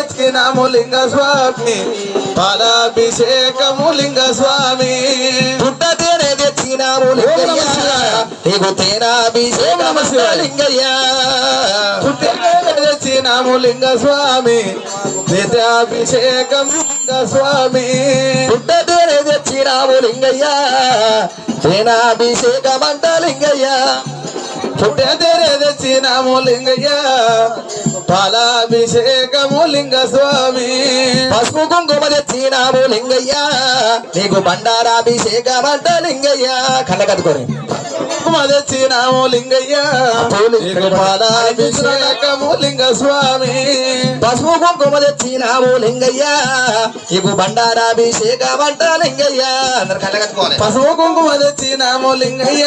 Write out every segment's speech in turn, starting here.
తెచ్చినాము లింగ స్వామి పాలాభిషేకము లింగ స్వామి పుట్ట తేనె తెచ్చినాము లింగయ్య నీకు తేనాభిషేకం లింగయ్య తెచ్చినాము లింగ స్వామి నిత్యాభిషేకం లింగ స్వామి పుట్ట తేనె తెచ్చినాము లింగయ్య తేనాభిషేకం అంట లింగయ్య పుట్ట తేనె తెచ్చినాము లింగయ్య పాలాభిషేకము లింగ స్వామి పసుపు కుంకుమ తెచ్చినాము లింగయ్య నీకు బండారాభిషేకం అంట లింగయ్య కళ్ళకత్తుకొని తెచ్చినాము లింగయ్య పాలాభిషేకము లింగ స్వామి పసుపు కుంకుమ తెచ్చినాము లింగయ్య నీకు బండారాభిషేకం అంట లింగయ్య అందరు కళ్ళకత్తుకోవాలి పసుపు కుంకుమ తెచ్చినాము లింగయ్య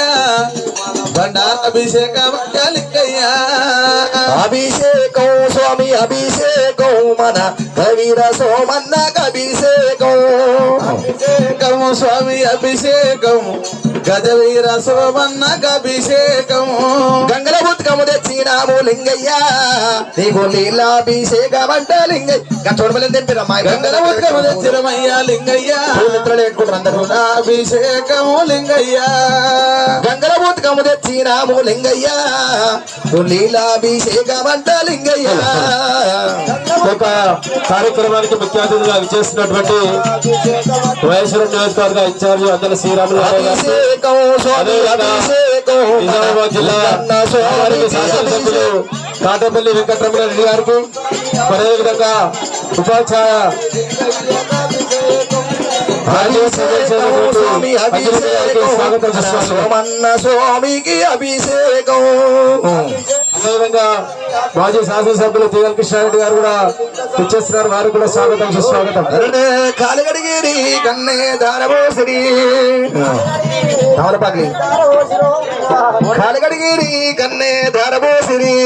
బండారాభిషేకం అంట లింగయ్య అభిషేకం స్వామి అభిషేకం మన కవిర సోమన్నకు అభిషేకం అభిషేకము స్వామి అభిషేకము గజవీర సోమన్నకు అభిషేకము గంగల బుద్ధకము తెచ్చినాము లింగయ్య నీకు లీలాభిషేకం అంట లింగయ్య చూడమని తెంపిరమ్మా గంగల బుద్ధకము తెచ్చిరమయ్యా లింగయ్య పెట్టుకుంటారు అందరూ అభిషేకము లింగయ్య గంగల బుద్ధకము తెచ్చినాము లింగయ్య లీలాభిషేకం అంట లింగయ్య ఒక కార్యక్రమానికి ముఖ్య అతిథిగా విచ్చేస్తున్నటువంటి వైఎస్ఆర్ నియోజకవర్గ ఇన్ఛార్జి అందల శ్రీరాములు నిజామాబాద్ జిల్లా శాసనసభ్యులు కాటపల్లి వెంకటరమణ రెడ్డి గారికి అదేవిధంగా ఉపాధ్యాయ స్వామికి అభిషేకం అదేవిధంగా మాజీ శాసనసభ్యులు తీగల కృష్ణారెడ్డి గారు కూడా ఇచ్చేస్తున్నారు వారికి కూడా స్వాగతం సుస్వాగతం కాలిగడిగిరి కన్నే దారబోసిరి తమలపాకి కాలిగడిగిరి కన్నే దారబోసిరి